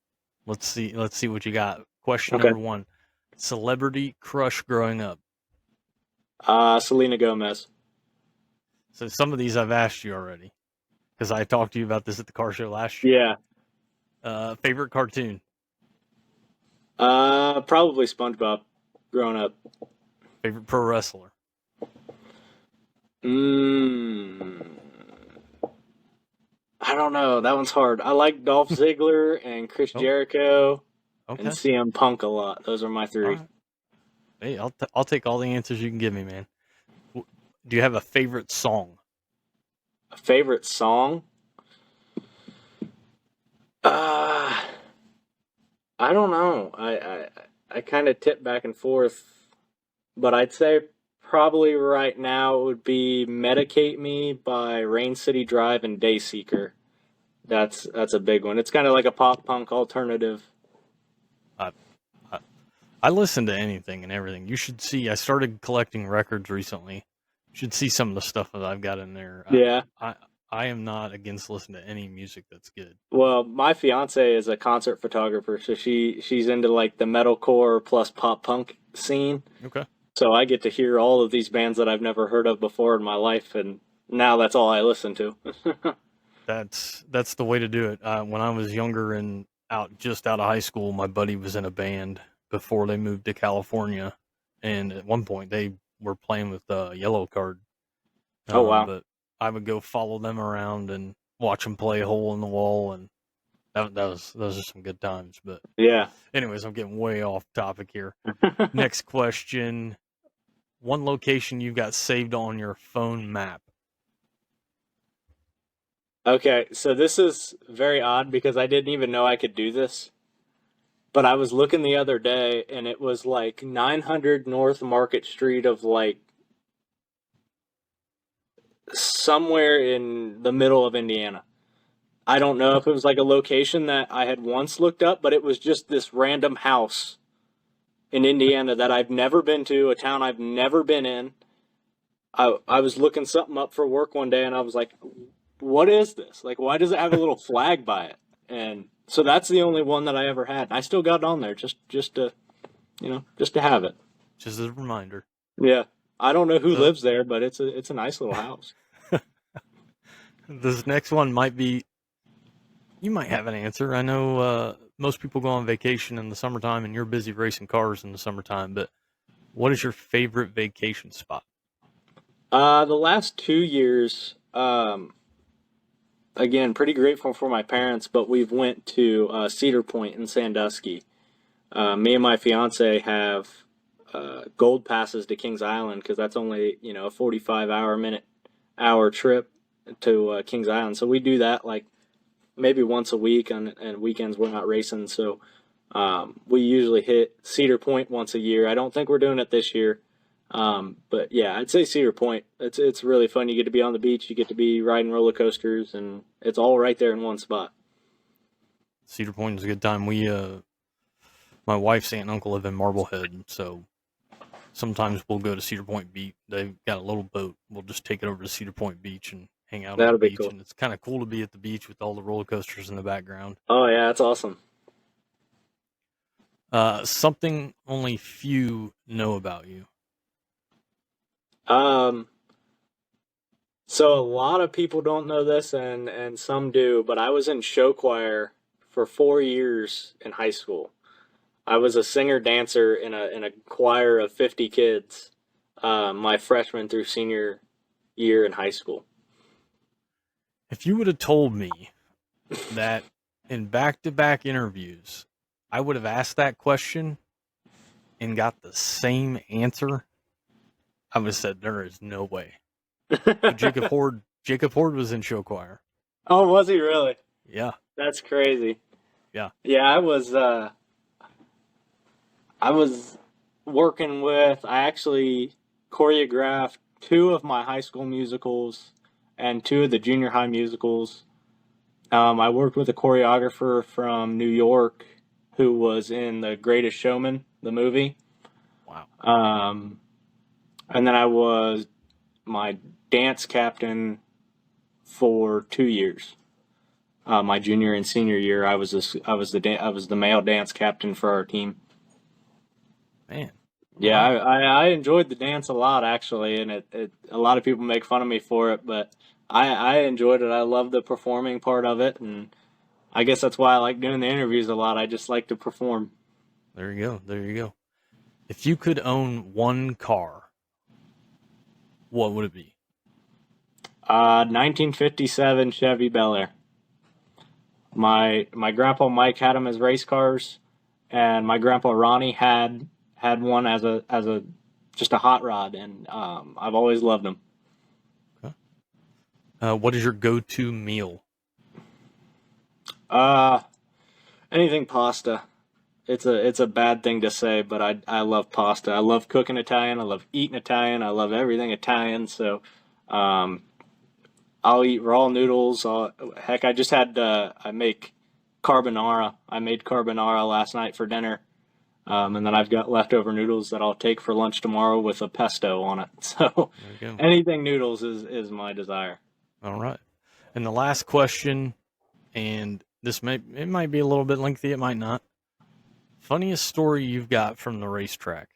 let's see what you got. Question number 1: celebrity crush growing up. Selena Gomez. So some of these I've asked you already, because I talked to you about this at the car show last year. Yeah. Favorite cartoon? Probably SpongeBob growing up. Favorite pro wrestler? I don't know. That one's hard. I like Dolph Ziggler and Chris Jericho and CM Punk a lot. Those are my 3. Right. Hey, I'll take all the answers you can give me, man. Do you have a favorite song? A favorite song? I don't know. I kind of tip back and forth, but I'd say probably right now it would be Medicate Me by Rain City Drive and Dayseeker. That's a big one. It's kind of like a pop punk alternative. I listen to anything and everything. You should see, I started collecting records recently. You should see some of the stuff that I've got in there. Yeah. I am not against listening to any music that's good. Well, my fiance is a concert photographer, so she's into like the metalcore plus pop punk scene. Okay. So I get to hear all of these bands that I've never heard of before in my life, and now that's all I listen to. That's the way to do it. When I was younger and out of high school, my buddy was in a band before they moved to California, and at one point they were playing with Yellow Card. Oh wow! But I would go follow them around and watch them play Hole in the Wall, and those are some good times. But yeah. Anyways, I'm getting way off topic here. Next question: one location you've got saved on your phone map. Okay, so this is very odd because I didn't even know I could do this. But I was looking the other day, and it was like 900 North Market Street of like somewhere in the middle of Indiana. I don't know if it was like a location that I had once looked up, but it was just this random house in Indiana that I've never been to, a town I've never been in. I was looking something up for work one day, and I was like, what is this? Like, why does it have a little flag by it? And so that's the only one that I ever had. I still got it on there just to have it. Just as a reminder. Yeah. I don't know who So- lives there, but it's a nice little house. This next one might be, you might have an answer. I know most people go on vacation in the summertime, and you're busy racing cars in the summertime, but what is your favorite vacation spot? The last 2 years, again, pretty grateful for my parents, but we've went to Cedar Point in Sandusky. Me and my fiance have gold passes to Kings Island because that's only a 45 hour trip to Kings Island. So we do that like maybe once a week, and weekends we're not racing. So we usually hit Cedar Point once a year. I don't think we're doing it this year. But yeah, I'd say Cedar Point. It's really fun. You get to be on the beach, you get to be riding roller coasters, and it's all right there in one spot. Cedar Point is a good time. My wife's aunt and uncle live in Marblehead, so sometimes we'll go to Cedar Point Beach. They've got a little boat. We'll just take it over to Cedar Point Beach and hang out on That'll the be beach. cool. And it's kind of cool to be at the beach with all the roller coasters in the background. Oh yeah, that's awesome. Something only few know about you. So a lot of people don't know this, and some do, but I was in show choir for 4 years in high school. I was a singer dancer in a choir of 50 kids, my freshman through senior year in high school. If you would have told me that in back-to-back interviews, I would have asked that question and got the same answer, I would have said there is no way. But Jacob Horde was in show choir. Oh, was he really? Yeah. That's crazy. Yeah. Yeah, I was working with, I actually choreographed 2 of my high school musicals and 2 of the junior high musicals. I worked with a choreographer from New York who was in The Greatest Showman, the movie. Wow. And then I was my dance captain for 2 years. My junior and senior year, I was the male dance captain for our team. Man. Yeah, Wow. I enjoyed the dance a lot actually, and a lot of people make fun of me for it, but I enjoyed it. I love the performing part of it, and I guess that's why I like doing the interviews a lot. I just like to perform. There you go. There you go. If you could own one car, what would it be? 1957 Chevy Bel Air. My grandpa Mike had them as race cars, and my grandpa Ronnie had one as a just a hot rod, and I've always loved them. Okay. What is your go-to meal? Anything pasta. It's a bad thing to say, but I love pasta. I love cooking Italian. I love eating Italian. I love everything Italian. So, I'll eat raw noodles. Heck, I just had I make carbonara. I made carbonara last night for dinner, and then I've got leftover noodles that I'll take for lunch tomorrow with a pesto on it. So, There you go. anything noodles is my desire. All right. And the last question, and it might be a little bit lengthy. It might not. Funniest story you've got from the racetrack?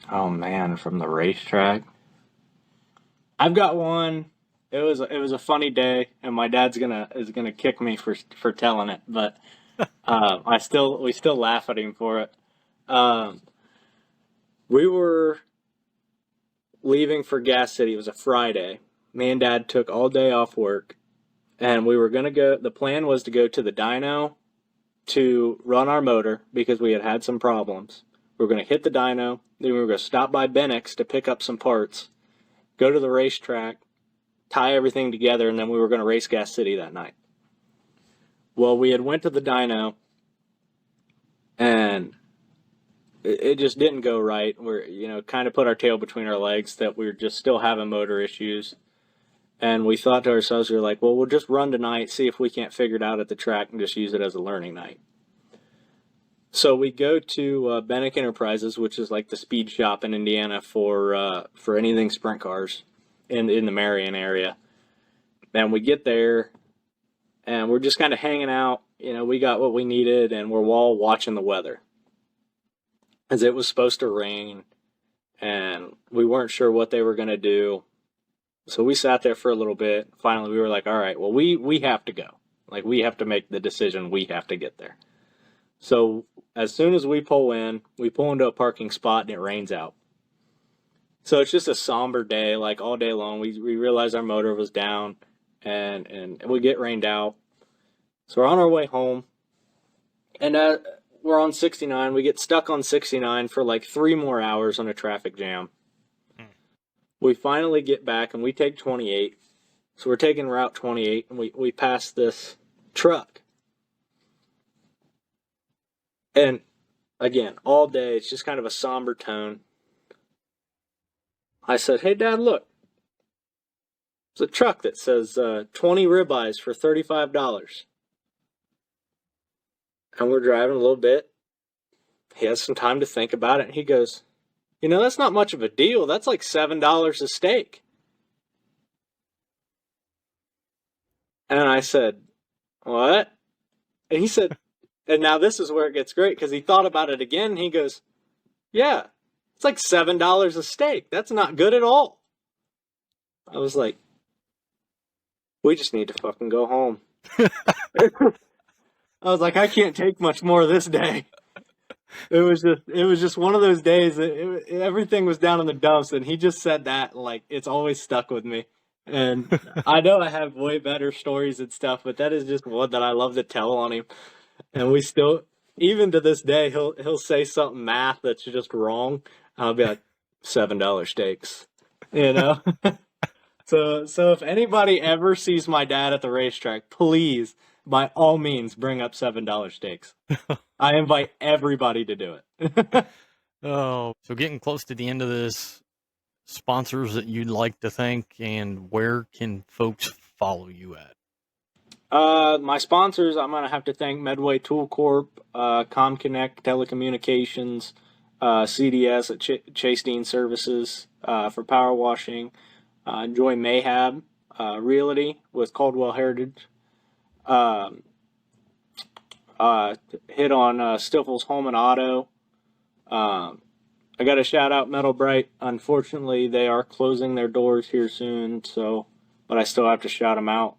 Oh man, from the racetrack. I've got one. It was a funny day, and my dad's gonna kick me for telling it, but we still laugh at him for it. We were leaving for Gas City. It was a Friday. Me and Dad took all day off work, and we were gonna go. The plan was to go to the dyno to run our motor because we had some problems. We were going to hit the dyno, then we were going to stop by Bennex to pick up some parts, go to the racetrack, tie everything together, and then we were going to race Gas City that night. Well, we had went to the dyno, and it just didn't go right. We're kind of put our tail between our legs that we were just still having motor issues. And we thought to ourselves, we were like, well, we'll just run tonight, see if we can't figure it out at the track and just use it as a learning night. So we go to Benneck Enterprises, which is like the speed shop in Indiana for anything sprint cars in the Marion area. And we get there, and we're just kind of hanging out. We got what we needed, and we're all watching the weather. As it was supposed to rain, and we weren't sure what they were going to do. So we sat there for a little bit. Finally, we were like, all right, well, we have to go. Like, we have to make the decision. We have to get there. So as soon as we pull into a parking spot, and it rains out. So it's just a somber day, like all day long. We realized our motor was down, and we get rained out. So we're on our way home, and we're on 69. We get stuck on 69 for like 3 more hours on a traffic jam. We finally get back, and we take 28. So we're taking Route 28, and we pass this truck. And again, all day, it's just kind of a somber tone. I said, hey, Dad, look. It's a truck that says 20 ribeyes for $35. And we're driving a little bit. He has some time to think about it. And he goes, you know, that's not much of a deal. That's like $7 a steak. And I said, what? And he said, and now this is where it gets great, because he thought about it again. And he goes, yeah, it's like $7 a steak. That's not good at all. I was like, we just need to fucking go home. I was like, I can't take much more of this day. It was just one of those days that everything was down in the dumps, and he just said that, like, it's always stuck with me. And I know I have way better stories and stuff, but that is just one that I love to tell on him. And we still, even to this day, he'll say something math that's just wrong. I'll be like, $7 steaks, you know? So if anybody ever sees my dad at the racetrack, please, by all means, bring up $7 steaks. I invite everybody to do it. Oh, so getting close to the end of this, sponsors that you'd like to thank, and where can folks follow you at? My sponsors, I'm going to have to thank Medway Tool Corp, ComConnect Telecommunications, CDS at Chase Dean Services for power washing, Joy Mayhab Realty with Caldwell Heritage, hit on Stiffel's Home and Auto. I got to shout out Metal Bright. Unfortunately, they are closing their doors here soon, but I still have to shout them out.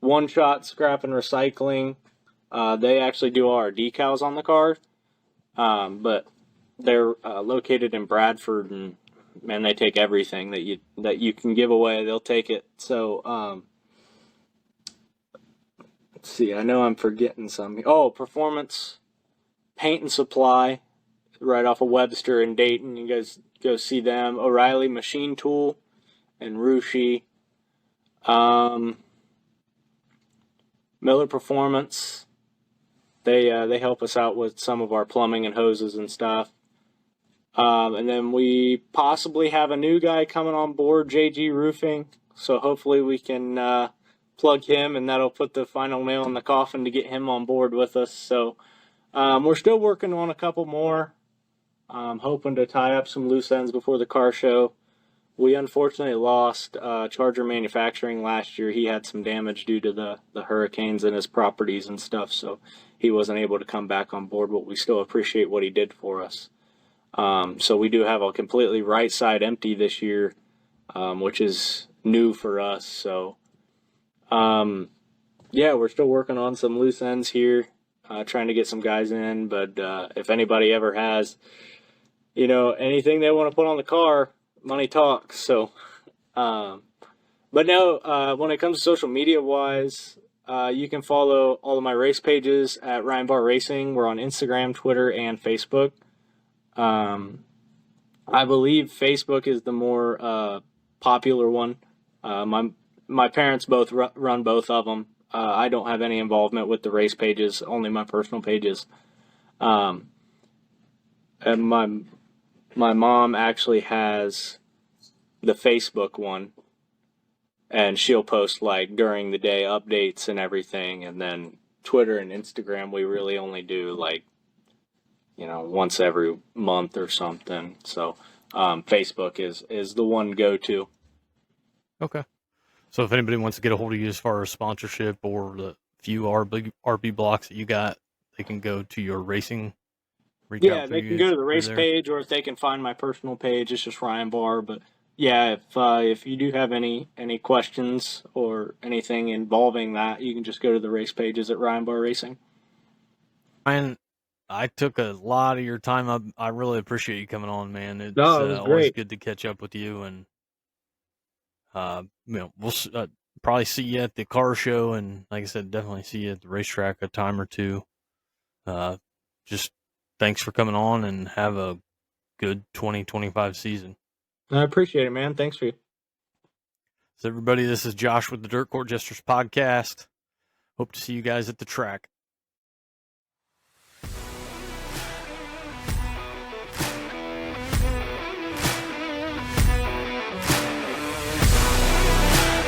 One Shot Scrap and Recycling. They actually do all our decals on the car, but they're located in Bradford, and man, they take everything that you can give away. They'll take it. So let's see. I know I'm forgetting some. Oh, Performance Paint and Supply, right off of Webster in Dayton. You guys go see them. O'Reilly Machine Tool and Rushi. Miller Performance. They help us out with some of our plumbing and hoses and stuff. And then we possibly have a new guy coming on board, JG Roofing. So hopefully we can plug him, and that'll put the final nail in the coffin to get him on board with us. So we're still working on a couple more. Hoping to tie up some loose ends before the car show. We unfortunately lost Charger Manufacturing last year. He had some damage due to the hurricanes in his properties and stuff, so he wasn't able to come back on board, but we still appreciate what he did for us. So we do have a completely right side empty this year, which is new for us. So, yeah, we're still working on some loose ends here, trying to get some guys in, but if anybody ever has, anything they want to put on the car, money talks. So, but no, when it comes to social media wise, you can follow all of my race pages at Ryan Barr Racing. We're on Instagram, Twitter, and Facebook. I believe Facebook is the more popular one. My parents both run both of them. I don't have any involvement with the race pages, only my personal pages. And my mom actually has the Facebook one, and she'll post like during the day updates and everything. And then Twitter and Instagram, we really only do like, once every month or something. So Facebook is the one go-to. Okay. So if anybody wants to get a hold of you as far as sponsorship or the few RB blocks that you got, they can go to your racing reach Yeah, out they through can you go to the through race there? page, or if they can find my personal page, it's just Ryan Barr. But yeah, if you do have any questions or anything involving that, you can just go to the race pages at Ryan Barr Racing. Ryan, I took a lot of your time. I really appreciate you coming on, man. It's No, it was always great. good to catch up with you, and we'll probably see you at the car show, and like I said, definitely see you at the racetrack a time or two. Just thanks for coming on, and have a good 2025 season. I appreciate it, man. Thanks for you. So everybody, this is Josh with the Dirt Court Jesters Podcast. Hope to see you guys at the track.